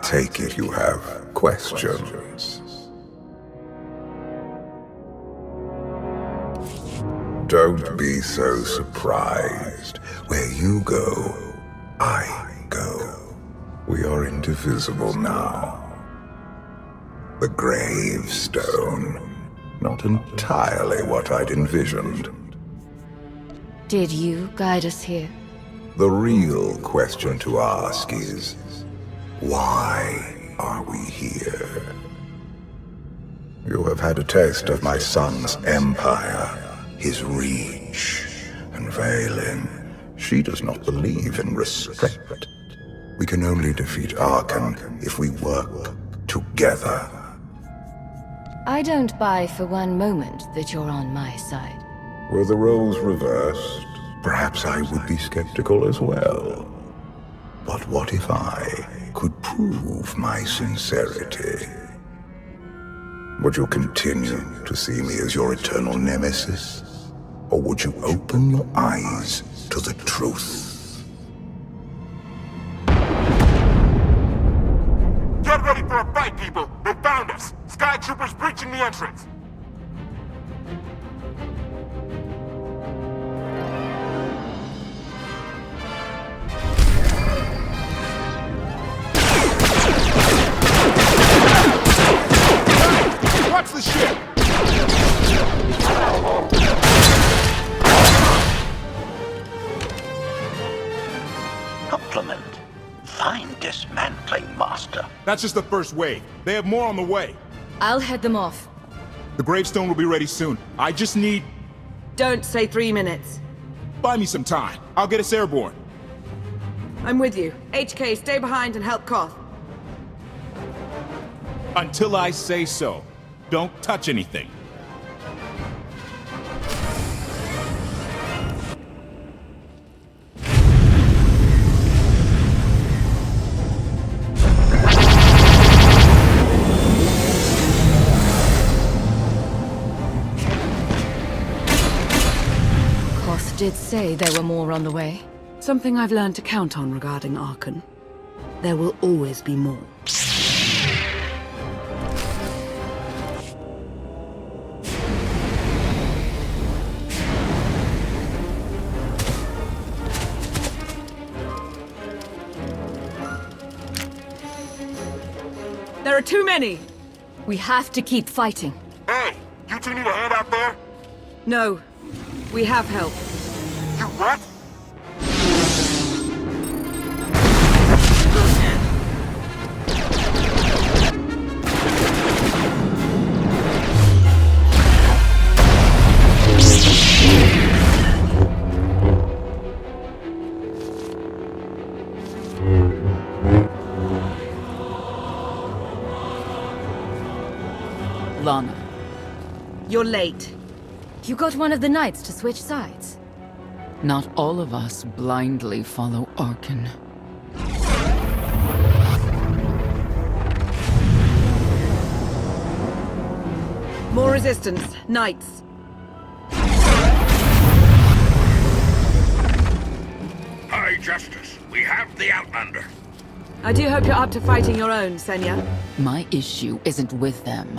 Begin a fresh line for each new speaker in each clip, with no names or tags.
take it you have questions. Don't be so surprised. Where you go, I go. We are indivisible now. The gravestone. Not entirely what I'd envisioned.
Did you guide us here?
The real question to ask is, why are we here? You have had a taste of my son's empire, his reach, and Valen. She does not believe in restraint. We can only defeat Arkan if we work together.
I don't buy for one moment that you're on my side.
Were the roles reversed, perhaps I would be skeptical as well. But what if I could prove my sincerity? Would you continue to see me as your eternal nemesis? Or would you open your eyes to the truth?
Get ready for a fight, people! They found us! Sky Troopers breaching the entrance! Watch the ship!
Compliment. Fine dismantling, Master.
That's just the first wave. They have more on the way.
I'll head them off.
The gravestone will be ready soon. I just need...
Don't say 3 minutes.
Buy me some time. I'll get us airborne.
I'm with you. HK, stay behind and help Koth.
Until I say so. Don't touch anything.
Koth did say there were more on the way.
Something I've learned to count on regarding Arkan. There will always be more. There are too many!
We have to keep fighting.
Hey! You two need a hand out there?
No. We have help.
You what?
Lana. You're late.
You got one of the knights to switch sides.
Not all of us blindly follow Arkan.
More resistance. Knights.
High Justice, we have the Outlander.
I do hope you're up to fighting your own, Senya.
My issue isn't with them.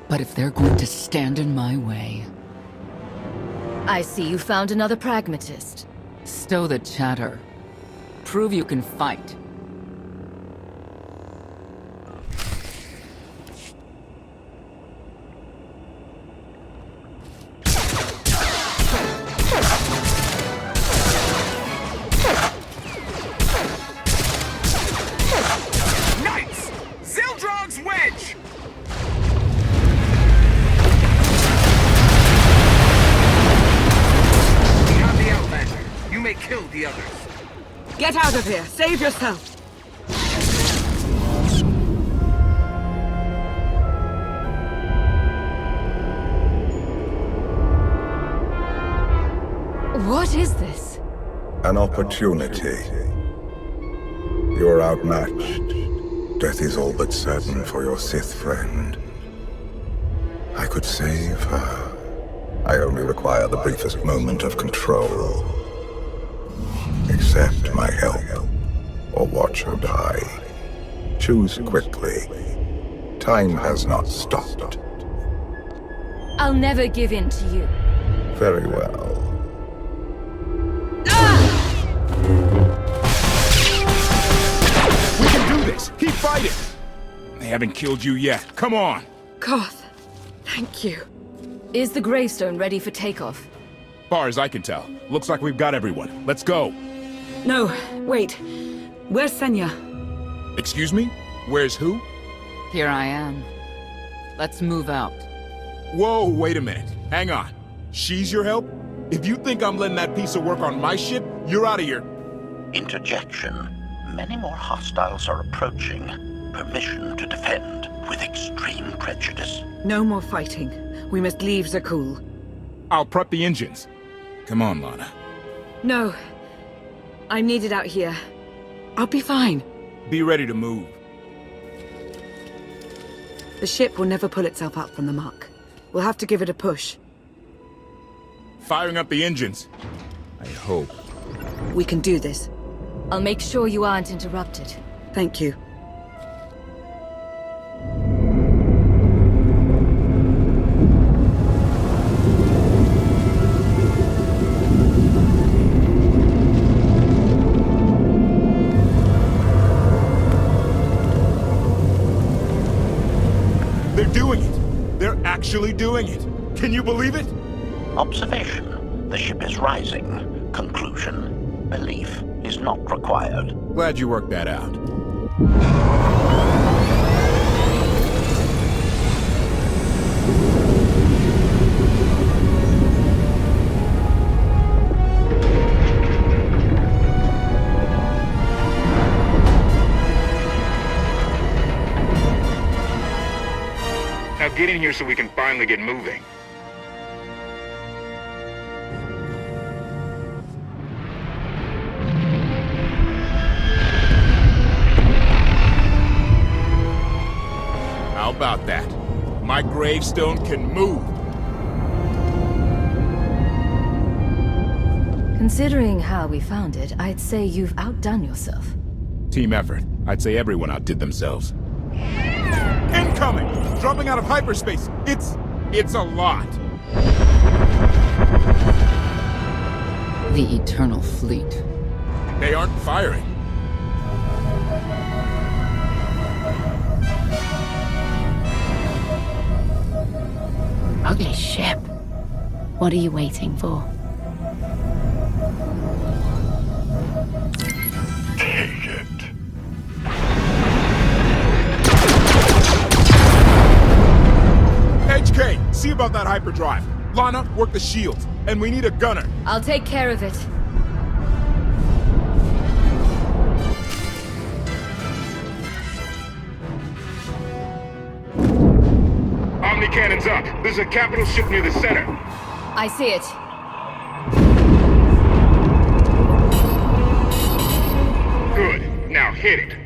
But if they're going to stand in my way...
I see you found another pragmatist.
Stow the chatter. Prove you can fight.
Knights! Zildrog's wedge!
May kill the others.
Get out of here! Save yourself!
What is this?
An opportunity. You're outmatched. Death is all but certain for your Sith friend. I could save her. I only require the briefest moment of control. Accept my help, or watch her die. Choose quickly. Time has not stopped.
I'll never give in to you.
Very well.
We can do this! Keep fighting! They haven't killed you yet. Come on!
Koth, thank you.
Is the gravestone ready for takeoff?
Far as I can tell, looks like we've got everyone. Let's go.
No, wait. Where's Senya?
Excuse me? Where's who?
Here I am. Let's move out.
Whoa, wait a minute. Hang on. She's your help? If you think I'm letting that piece of work on my ship, you're out of here.
Interjection. Many more hostiles are approaching. Permission to defend with extreme prejudice.
No more fighting. We must leave Zakul.
I'll prep the engines. Come on, Lana.
No. I'm needed out here. I'll be fine.
Be ready to move.
The ship will never pull itself up from the muck. We'll have to give it a push.
Firing up the engines. I hope.
We can do this.
I'll make sure you aren't interrupted.
Thank you.
They're doing it! They're actually doing it! Can you believe it?
Observation. The ship is rising. Conclusion. Belief is not required.
Glad you worked that out.
Now get in here so we can finally get moving.
How about that? My gravestone can move.
Considering how we found it, I'd say you've outdone yourself.
Team effort. I'd say everyone outdid themselves. Incoming! Dropping out of hyperspace! It's a lot!
The Eternal Fleet.
They aren't firing.
Ugly ship. What are you waiting for?
Take it.
HK, see about that hyperdrive. Lana, work the shields. And we need a gunner.
I'll take care of it.
Omni cannons up. There's a capital ship near the center.
I see it.
Good. Now hit it.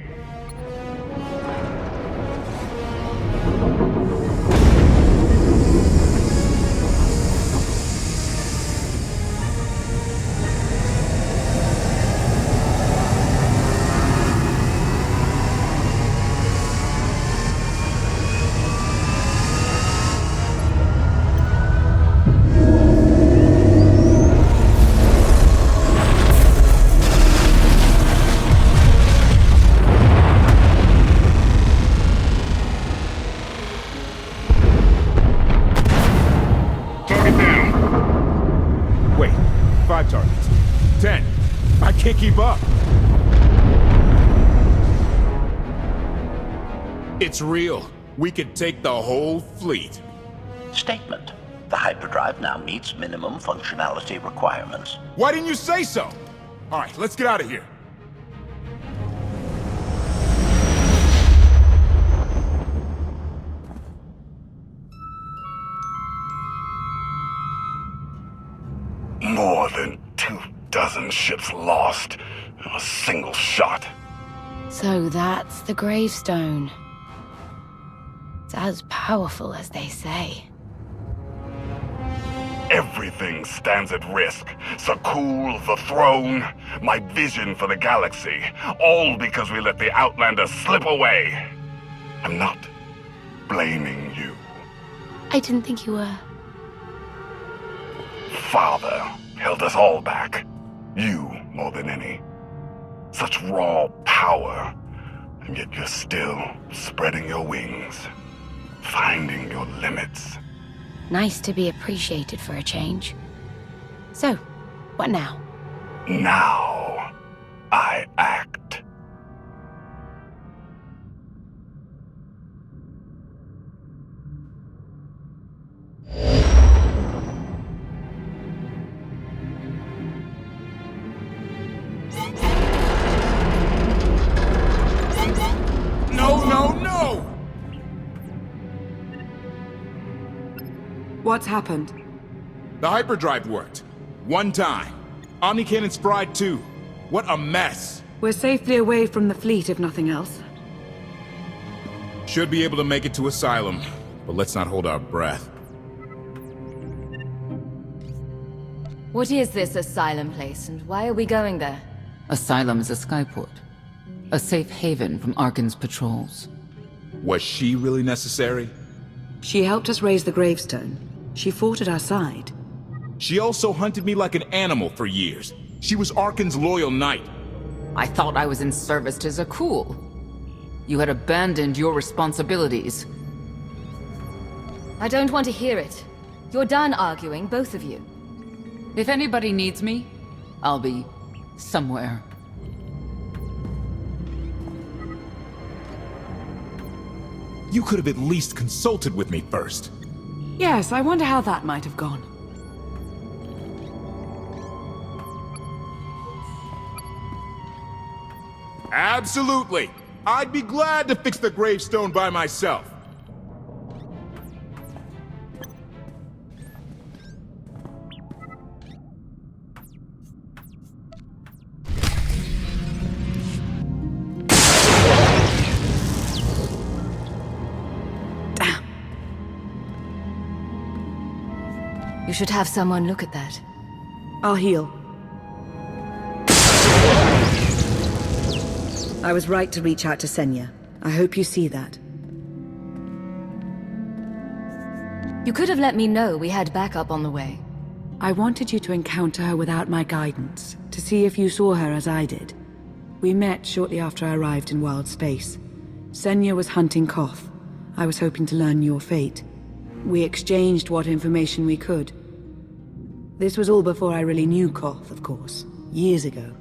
Wait, 5 targets. 10. I can't keep up. It's real. We could take the whole fleet.
Statement. The hyperdrive now meets minimum functionality requirements.
Why didn't you say so? All right, let's get out of here.
More than 24 ships lost in a single shot.
So that's the gravestone. It's as powerful as they say.
Everything stands at risk. Sakul, the throne, my vision for the galaxy. All because we let the Outlanders slip away. I'm not blaming you.
I didn't think you were.
Father held us all back. You more than any. Such raw power, and yet you're still spreading your wings, finding your limits.
Nice to be appreciated for a change. So, what now?
Now, I act.
No!
What's happened?
The hyperdrive worked. One time. Omni cannons fried too. What a mess.
We're safely away from the fleet, if nothing else.
Should be able to make it to Asylum, but let's not hold our breath.
What is this Asylum place, and why are we going there?
Asylum is a skyport. A safe haven from Arkan's patrols.
Was she really necessary?
She helped us raise the gravestone. She fought at our side.
She also hunted me like an animal for years. She was Arkan's loyal knight.
I thought I was in service to Zakul. You had abandoned your responsibilities.
I don't want to hear it. You're done arguing, both of you.
If anybody needs me, I'll be somewhere.
You could have at least consulted with me first.
Yes, I wonder how that might have gone.
Absolutely. I'd be glad to fix the gravestone by myself.
You should have someone look at that.
I'll heal. I was right to reach out to Senya. I hope you see that.
You could have let me know we had backup on the way.
I wanted you to encounter her without my guidance, to see if you saw her as I did. We met shortly after I arrived in wild space. Senya was hunting Koth. I was hoping to learn your fate. We exchanged what information we could. This was all before I really knew Koth, of course. Years ago.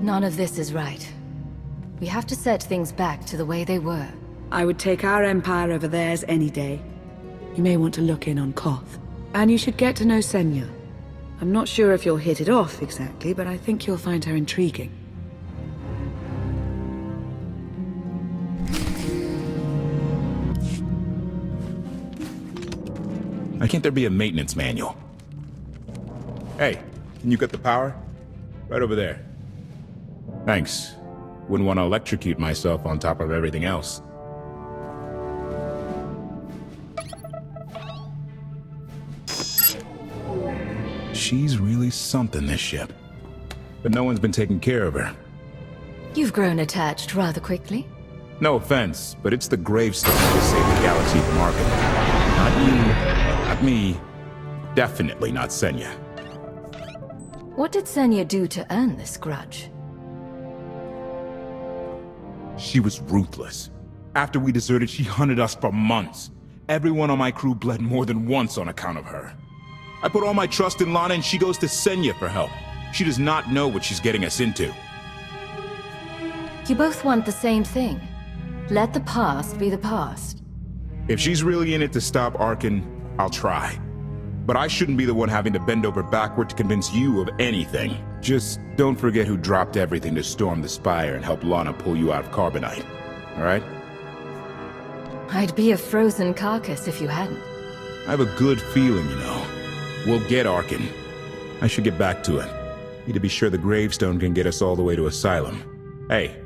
None of this is right. We have to set things back to the way they were.
I would take our empire over theirs any day. You may want to look in on Koth. And you should get to know Senya. I'm not sure if you'll hit it off exactly, but I think you'll find her intriguing.
Why can't there be a maintenance manual? Hey, can you get the power? Right over there. Thanks. Wouldn't want to electrocute myself on top of everything else. She's really something, this ship. But no one's been taking care of her.
You've grown attached rather quickly.
No offense, but it's the gravestone to save the galaxy from Arkan. Not you, not me, definitely not Senya.
What did Senya do to earn this grudge?
She was ruthless. After we deserted, she hunted us for months. Everyone on my crew bled more than once on account of her. I put all my trust in Lana and she goes to Senya for help. She does not know what she's getting us into.
You both want the same thing. Let the past be the past.
If she's really in it to stop Arkan, I'll try. But I shouldn't be the one having to bend over backward to convince you of anything. Just don't forget who dropped everything to storm the Spire and help Lana pull you out of Carbonite. Alright?
I'd be a frozen carcass if you hadn't.
I have a good feeling, you know. We'll get Arkan. I should get back to it. Need to be sure the gravestone can get us all the way to Asylum. Hey,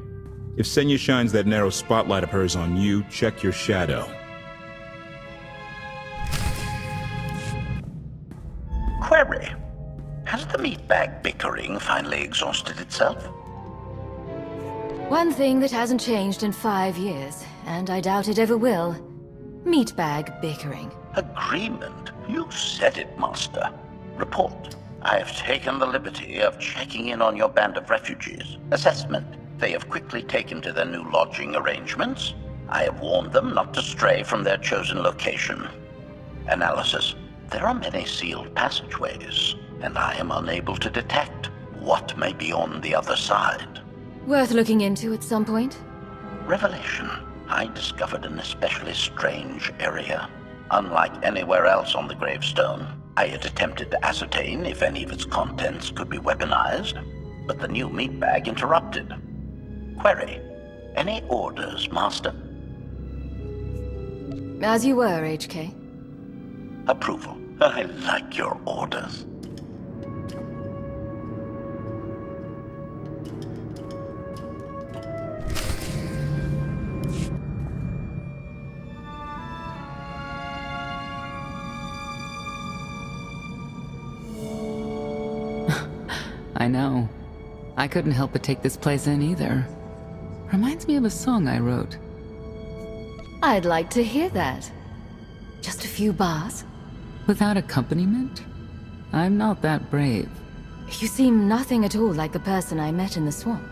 if Senya shines that narrow spotlight of hers on you, check your shadow.
Query. Has the meatbag bickering finally exhausted itself?
One thing that hasn't changed in 5 years, and I doubt it ever will. Meatbag bickering.
Agreement? You said it, Master. Report. I have taken the liberty of checking in on your band of refugees. Assessment. They have quickly taken to their new lodging arrangements. I have warned them not to stray from their chosen location. Analysis. There are many sealed passageways, and I am unable to detect what may be on the other side.
Worth looking into at some point?
Revelation. I discovered an especially strange area. Unlike anywhere else on the gravestone, I had attempted to ascertain if any of its contents could be weaponized, but the new meatbag interrupted. Query. Any orders, Master?
As you were, HK.
Approval. I like your orders.
I know. I couldn't help but take this place in either. Reminds me of a song I wrote.
I'd like to hear that. Just a few bars?
Without accompaniment? I'm not that brave.
You seem nothing at all like the person I met in the swamp.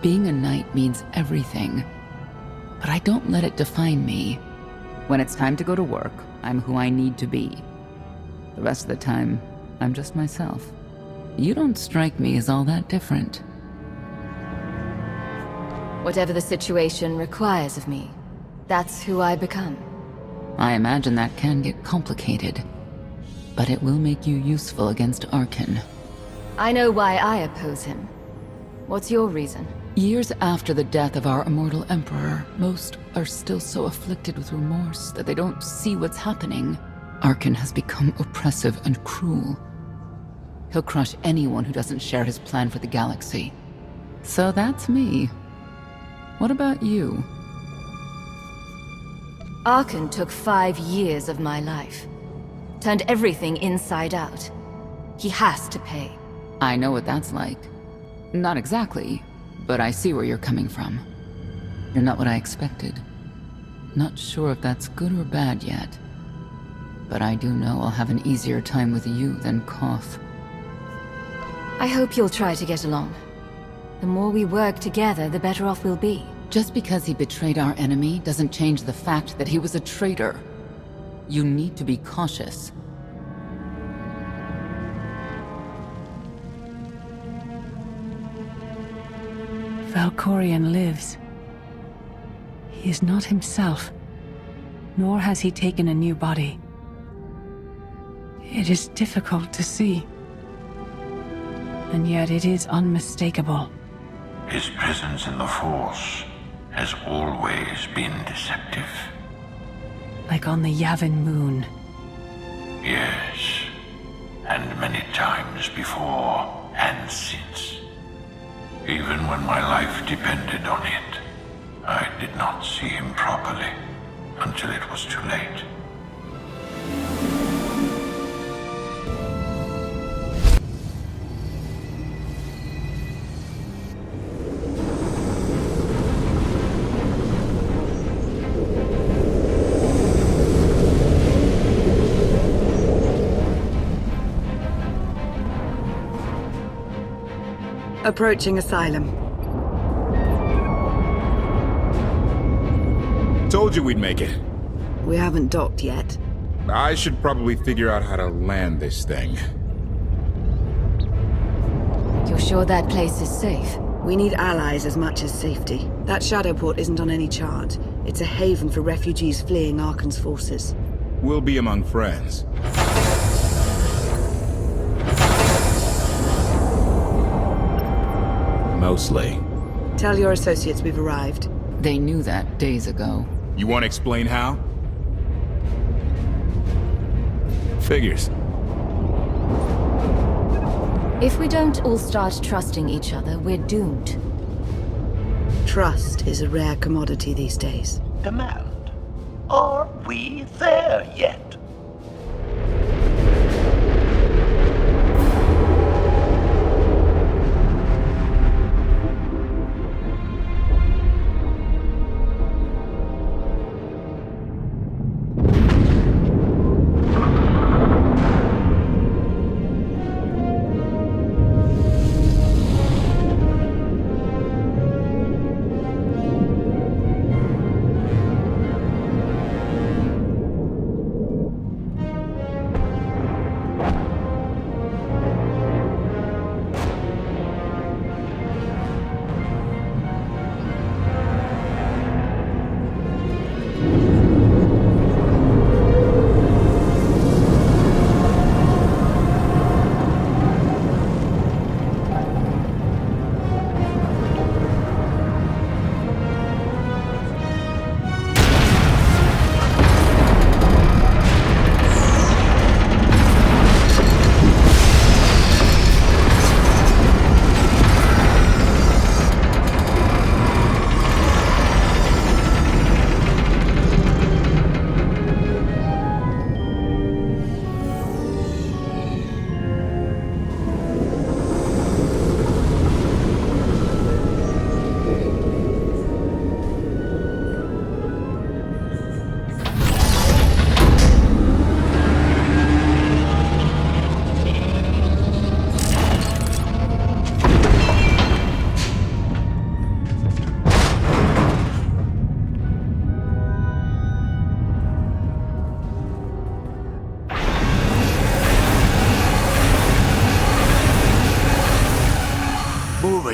Being a knight means everything. But I don't let it define me. When it's time to go to work, I'm who I need to be. The rest of the time, I'm just myself. You don't strike me as all that different.
Whatever the situation requires of me, that's who I become.
I imagine that can get complicated. But it will make you useful against Arkin.
I know why I oppose him. What's your reason?
Years after the death of our immortal emperor, most are still so afflicted with remorse that they don't see what's happening. Arkin has become oppressive and cruel. He'll crush anyone who doesn't share his plan for the galaxy. So that's me. What about you?
Arkin took 5 years of my life. Turned everything inside out. He has to pay.
I know what that's like. Not exactly, but I see where you're coming from. You're not what I expected. Not sure if that's good or bad yet. But I do know I'll have an easier time with you than Koth.
I hope you'll try to get along. The more we work together, the better off we'll be.
Just because he betrayed our enemy doesn't change the fact that he was a traitor. You need to be cautious.
Valkorion lives. He is not himself, nor has he taken a new body. It is difficult to see. And yet it is unmistakable.
His presence in the Force has always been deceptive.
Like on the Yavin moon.
Yes, and many times before and since. Even when my life depended on it, I did not see him properly until it was too late.
Approaching Asylum.
Told you we'd make it.
We haven't docked yet.
I should probably figure out how to land this thing.
You're sure that place is safe?
We need allies as much as safety. That Shadowport isn't on any chart. It's a haven for refugees fleeing Arkan's forces.
We'll be among friends. Mostly.
Tell your associates we've arrived.
They knew that days ago.
You want to explain how? Figures.
If we don't all start trusting each other, we're doomed.
Trust is a rare commodity these days.
Demand. Are we there yet?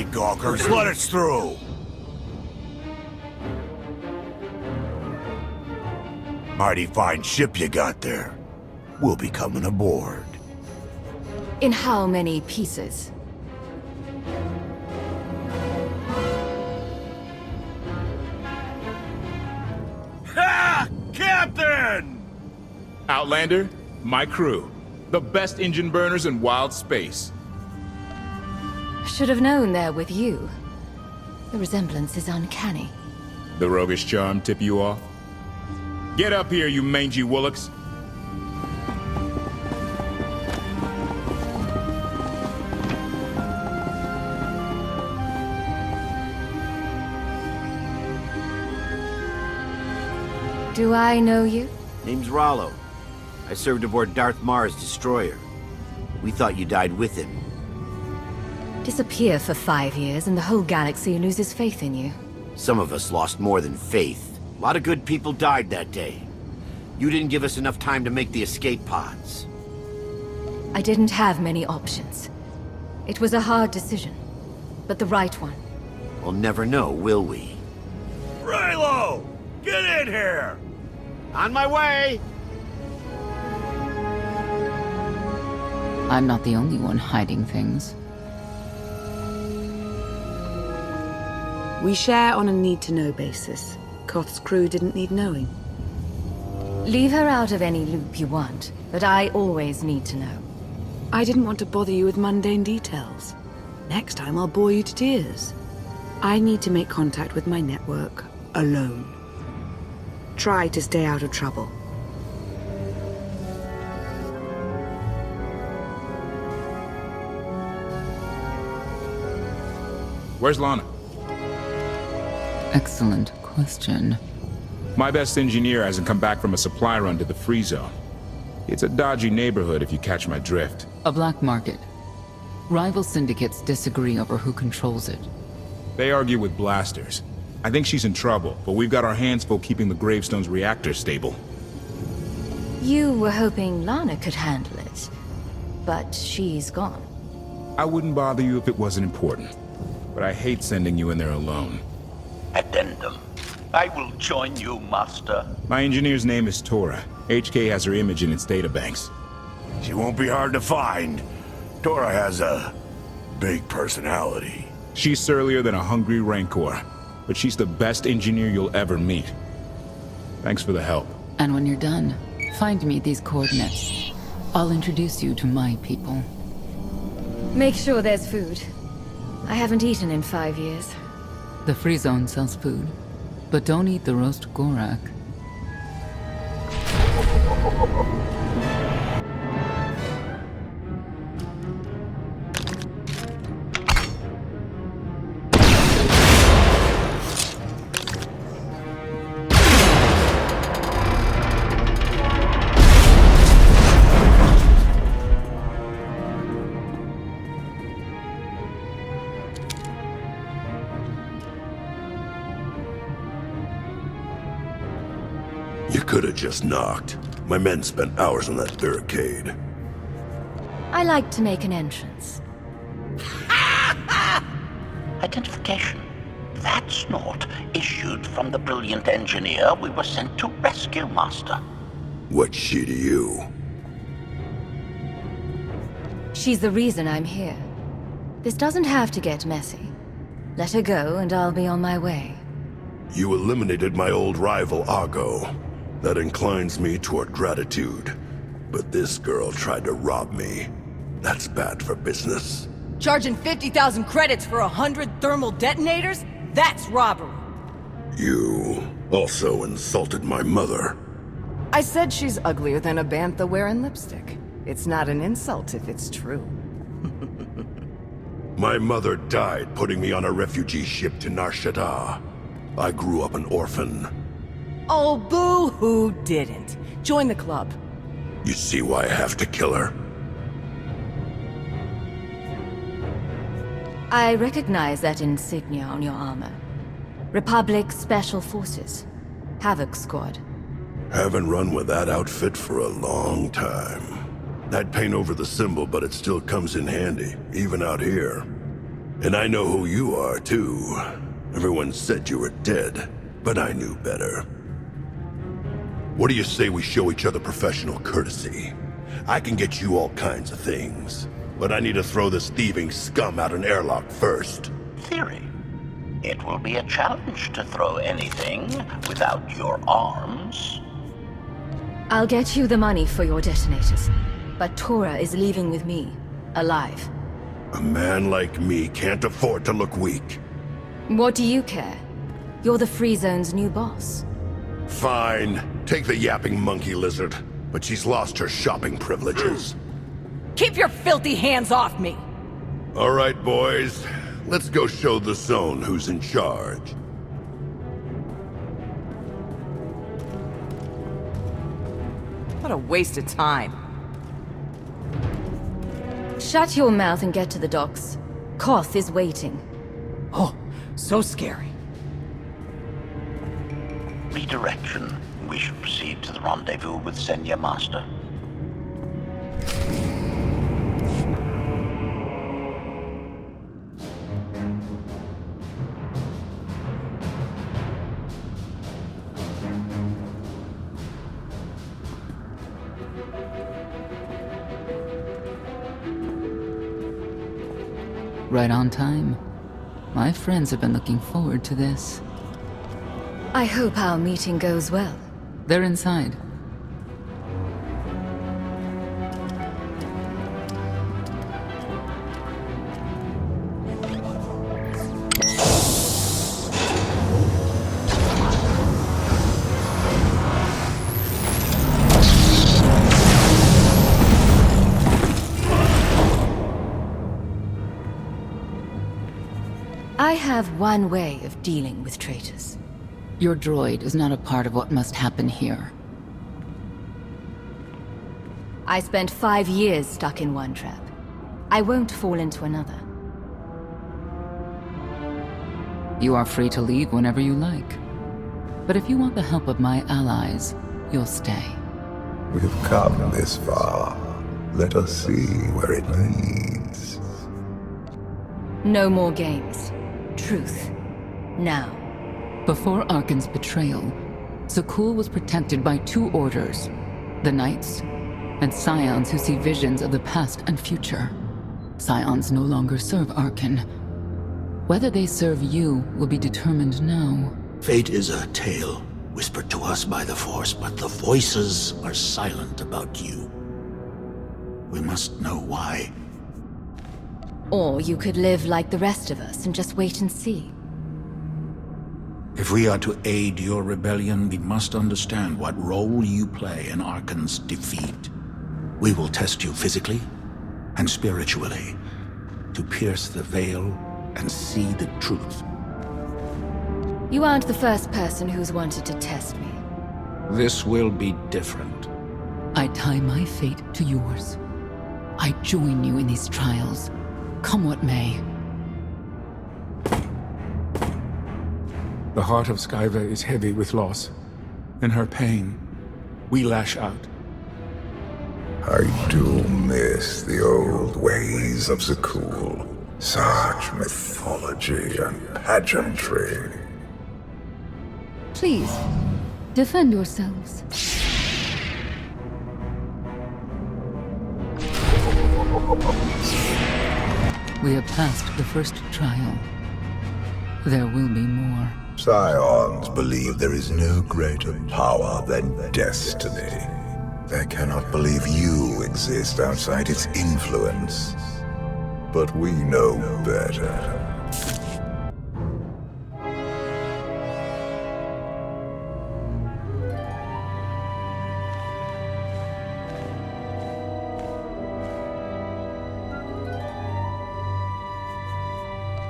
silly gawkers. Let us through. Mighty fine ship you got there. We'll be coming aboard.
In how many pieces?
Ha! Captain!
Outlander, my crew. The best engine burners in wild space.
Should have known they're with you. The resemblance is uncanny.
The roguish charm tip you off? Get up here, you mangy woolocks.
Do I know you?
Name's Rollo. I served aboard Darth Marr's destroyer. We thought you died with him.
Disappear for 5 years and the whole galaxy loses faith in you.
Some of us lost more than faith. A lot of good people died that day. You didn't give us enough time to make the escape pods.
I didn't have many options. It was a hard decision, but the right one.
We'll never know, will we?
Raylo! Get in here!
On my way!
I'm not the only one hiding things.
We share on a need-to-know basis. Koth's crew didn't need knowing.
Leave her out of any loop you want, but I always need to know.
I didn't want to bother you with mundane details. Next time I'll bore you to tears. I need to make contact with my network, alone. Try to stay out of trouble.
Where's Lana?
Excellent question.
My best engineer hasn't come back from a supply run to the free zone. It's a dodgy neighborhood if you catch my drift.
A black market. Rival syndicates disagree over who controls it.
They argue with blasters. I think she's in trouble, but we've got our hands full keeping the Gravestone's reactor stable.
You were hoping Lana could handle it, but she's gone.
I wouldn't bother you if it wasn't important, but I hate sending you in there alone.
Addendum. I will join you, Master.
My engineer's name is Tora. HK has her image in its databanks.
She won't be hard to find. Tora has a big personality.
She's surlier than a hungry rancor, but she's the best engineer you'll ever meet. Thanks for the help.
And when you're done, find me these coordinates. I'll introduce you to my people.
Make sure there's food. I haven't eaten in 5 years.
The free zone sells food, but don't eat the roast Gorak.
You could have just knocked. My men spent hours on that barricade.
I like to make an entrance.
Identification. That's not issued from the brilliant engineer we were sent to rescue, Master.
What's she to you?
She's the reason I'm here. This doesn't have to get messy. Let her go and I'll be on my way.
You eliminated my old rival, Argo. That inclines me toward gratitude. But this girl tried to rob me. That's bad for business.
Charging 50,000 credits for 100 thermal detonators? That's robbery.
You also insulted my mother.
I said she's uglier than a bantha wearing lipstick. It's not an insult if it's true.
My mother died putting me on a refugee ship to Nar Shaddaa. I grew up an orphan.
Oh, boo-hoo didn't. Join the club.
You see why I have to kill her?
I recognize that insignia on your armor. Republic Special Forces. Havoc Squad.
Haven't run with that outfit for a long time. I'd paint over the symbol, but it still comes in handy, even out here. And I know who you are, too. Everyone said you were dead, but I knew better. What do you say we show each other professional courtesy? I can get you all kinds of things, but I need to throw this thieving scum out an airlock first.
Theory. It will be a challenge to throw anything without your arms.
I'll get you the money for your detonators, but Tora is leaving with me, alive.
A man like me can't afford to look weak.
What do you care? You're the Free Zone's new boss.
Fine. Take the yapping monkey lizard, but she's lost her shopping privileges.
Keep your filthy hands off me!
All right, boys. Let's go show the zone who's in charge.
What a waste of time.
Shut your mouth and get to the docks. Koth is waiting.
Oh, so scary.
Redirection. We should proceed to the rendezvous with Senya Master.
Right on time. My friends have been looking forward to this.
I hope our meeting goes well.
They're inside.
I have one way of dealing with traitors.
Your droid is not a part of what must happen here.
I spent 5 years stuck in one trap. I won't fall into another.
You are free to leave whenever you like. But if you want the help of my allies, you'll stay.
We've come this far. Let us see where it leads.
No more games. Truth. Now.
Before Arkan's betrayal, Zakul was protected by 2 orders. The Knights, and Scions who see visions of the past and future. Scions no longer serve Arkan. Whether they serve you will be determined now.
Fate is a tale whispered to us by the Force, but the voices are silent about you. We must know why.
Or you could live like the rest of us and just wait and see.
If we are to aid your rebellion, we must understand what role you play in Arkan's defeat. We will test you physically and spiritually to pierce the veil and see the truth.
You aren't the first person who's wanted to test me.
This will be different.
I tie my fate to yours. I join you in these trials, come what may.
The heart of Skyva is heavy with loss. In her pain, we lash out.
I do miss the old ways of Zakul. Such mythology and pageantry.
Please, defend yourselves.
We have passed the first trial. There will be more.
Scions believe there is no greater power than destiny. They cannot believe you exist outside its influence. But we know better.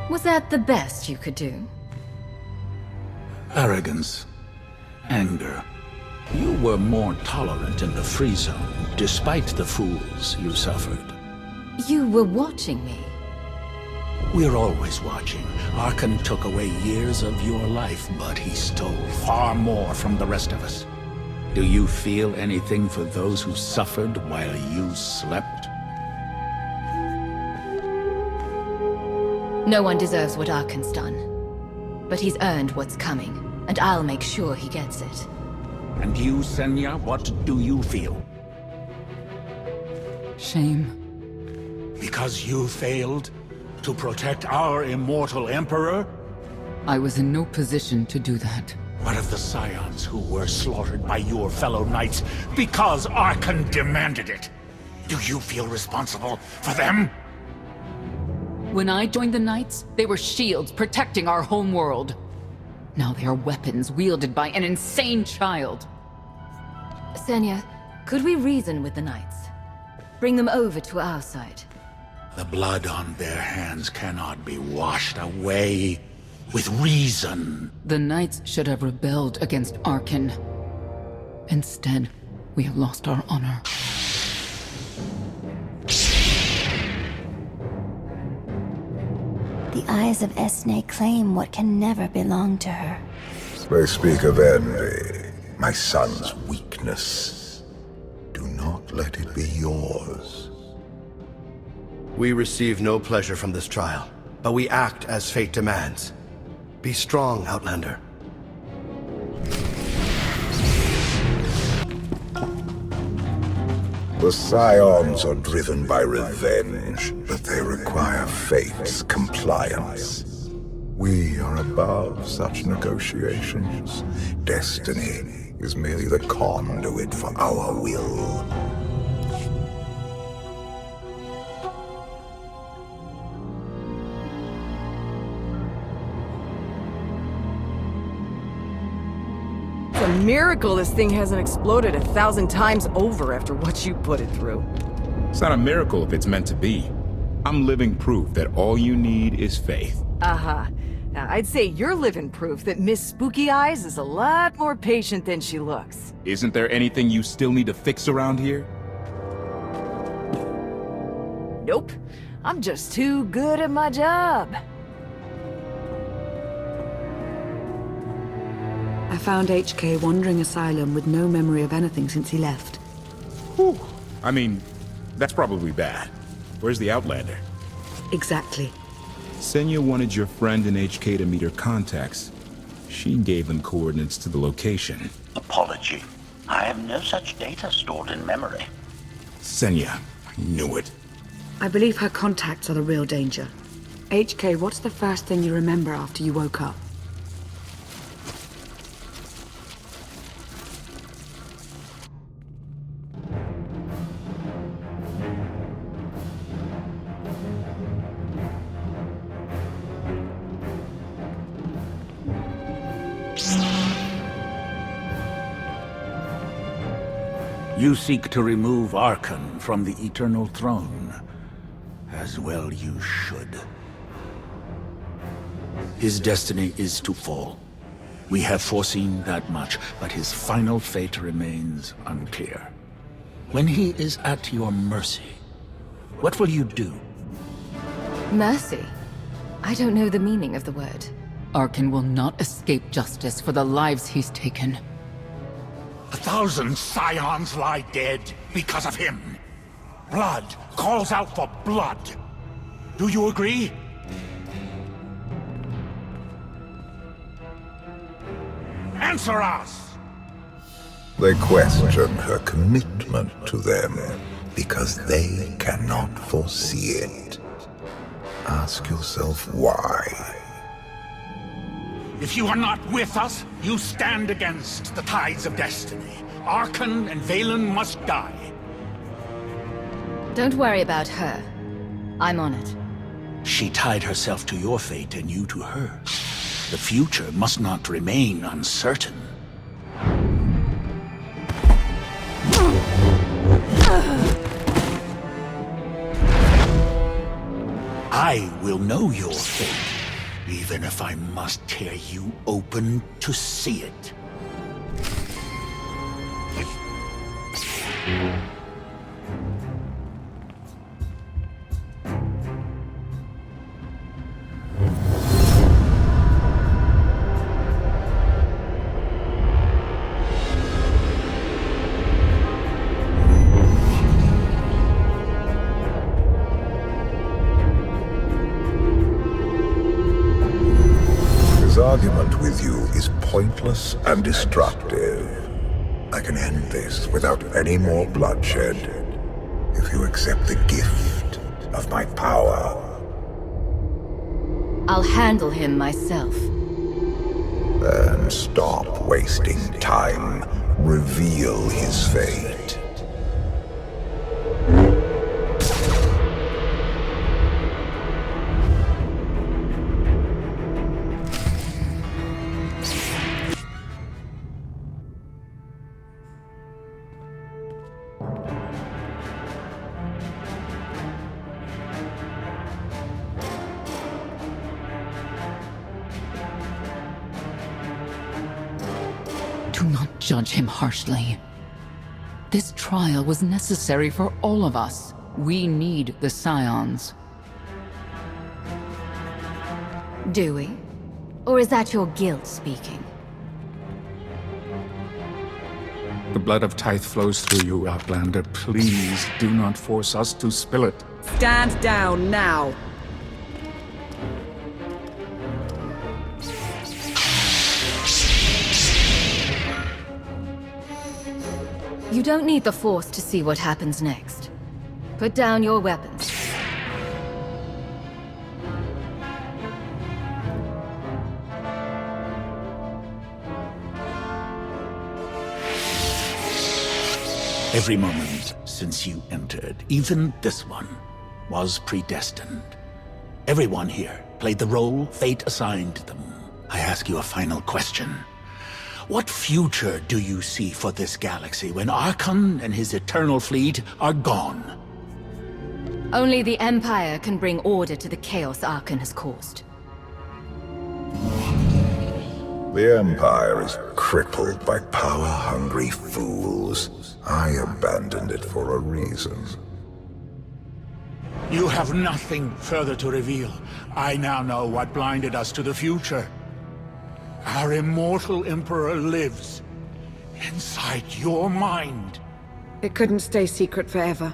Was that the best you could do?
Arrogance. Anger. You were more tolerant in the Free Zone, despite the fools you suffered.
You were watching me.
We're always watching. Arkan took away years of your life, but he stole far more from the rest of us. Do you feel anything for those who suffered while you slept?
No one deserves what Arkan's done. But he's earned what's coming, and I'll make sure he gets it.
And you, Senya, what do you feel?
Shame.
Because you failed to protect our immortal Emperor?
I was in no position to do that.
What of the Scions who were slaughtered by your fellow knights because Arkan demanded it? Do you feel responsible for them?
When I joined the Knights, they were shields protecting our home world. Now they are weapons wielded by an insane child.
Senya, could we reason with the Knights? Bring them over to our side.
The blood on their hands cannot be washed away with reason.
The Knights should have rebelled against Arkan. Instead, we have lost our honor.
The eyes of Esne claim what can never belong to her.
They speak of envy, my son's weakness. Do not let it be yours.
We receive no pleasure from this trial, but we act as fate demands. Be strong, Outlander.
The Scions are driven by revenge, but they require fate's compliance. We are above such negotiations. Destiny is merely the conduit for our will.
It's a miracle this thing hasn't exploded 1,000 times over after what you put it through.
It's not a miracle if it's meant to be. I'm living proof that all you need is faith.
Uh-huh. Now, I'd say you're living proof that Miss Spooky Eyes is a lot more patient than she looks.
Isn't there anything you still need to fix around here?
Nope. I'm just too good at my job.
I found HK wandering asylum with no memory of anything since he left.
Whew. I mean, that's probably bad. Where's the Outlander?
Exactly.
Senya wanted your friend in HK to meet her contacts. She gave them coordinates to the location.
Apology. I have no such data stored in memory.
Senya, I knew it.
I believe her contacts are the real danger. HK, what's the first thing you remember after you woke up?
You seek to remove Arkan from the Eternal Throne. As well you should. His destiny is to fall. We have foreseen that much, but his final fate remains unclear. When he is at your mercy, what will you do?
Mercy? I don't know the meaning of the word.
Arkan will not escape justice for the lives he's taken.
1,000 Scions lie dead because of him. Blood calls out for blood. Do you agree? Answer us!
They question her commitment to them because they cannot foresee it. Ask yourself why.
If you are not with us, you stand against the tides of destiny. Arkan and Valen must die.
Don't worry about her. I'm on it.
She tied herself to your fate and you to her. The future must not remain uncertain. I will know your fate. Even if I must tear you open to see it.
argument with you is pointless and destructive. I can end this without any more bloodshed if you accept the gift of my power.
I'll handle him myself.
Then stop wasting time. Reveal his fate.
Do not judge him harshly. This trial was necessary for all of us. We need the Scions.
Do we? Or is that your guilt speaking?
The blood of Tithe flows through you, Outlander. Please do not force us to spill it.
Stand down now.
You don't need the Force to see what happens next. Put down your weapons.
Every moment since you entered, even this one, was predestined. Everyone here played the role fate assigned them. I ask you a final question. What future do you see for this galaxy when Archon and his eternal fleet are gone?
Only the Empire can bring order to the chaos Archon has caused.
The Empire is crippled by power-hungry fools. I abandoned it for a reason.
You have nothing further to reveal. I now know what blinded us to the future. Our immortal Emperor lives inside your mind.
It couldn't stay secret forever.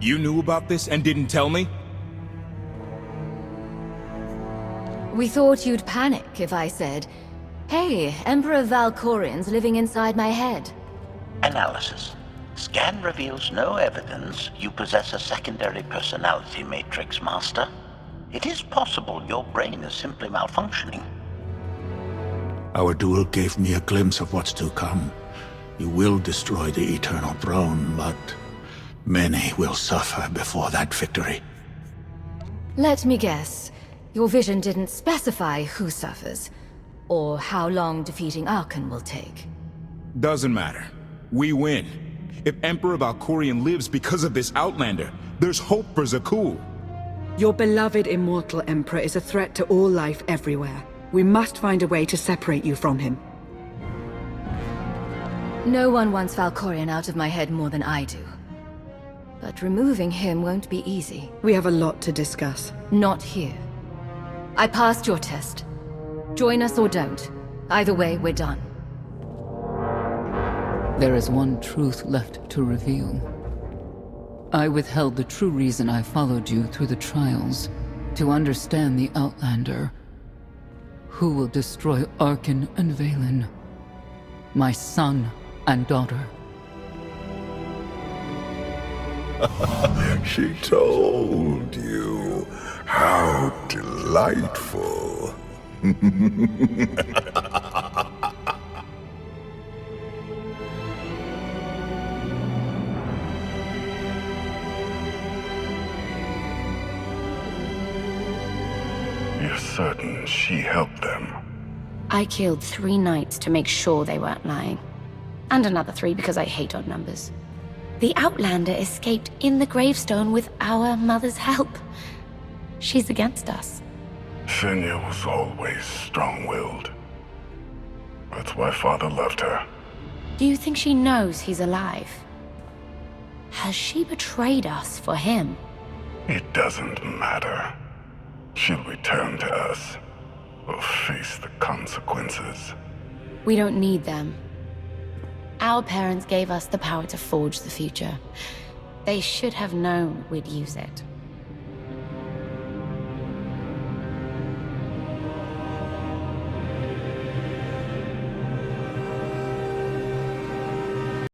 You knew about this and didn't tell me?
We thought you'd panic if I said, "Hey, Emperor Valkorian's living inside my head."
Analysis. Scan reveals no evidence you possess a secondary personality matrix, Master. It is possible your brain is simply malfunctioning.
Our duel gave me a glimpse of what's to come. You will destroy the Eternal Throne, but many will suffer before that victory.
Let me guess. Your vision didn't specify who suffers, or how long defeating Archon will take.
Doesn't matter. We win. If Emperor Valkorian lives because of this Outlander, there's hope for Zakul.
Your beloved immortal Emperor is a threat to all life everywhere. We must find a way to separate you from him.
No one wants Valkorian out of my head more than I do. But removing him won't be easy.
We have a lot to discuss.
Not here. I passed your test. Join us or don't. Either way, we're done.
There is one truth left to reveal. I withheld the true reason I followed you through the trials, to understand the Outlander, who will destroy Archon and Valen, my son and daughter.
She told you. How delightful.
You're certain she helped them?
I killed 3 knights to make sure they weren't lying. And another 3 because I hate odd numbers. The Outlander escaped in the gravestone with our mother's help. She's against us.
Senya was always strong-willed. That's why Father loved her.
Do you think she knows he's alive? Has she betrayed us for him?
It doesn't matter. She'll return to us, or face the consequences.
We don't need them. Our parents gave us the power to forge the future. They should have known we'd use it.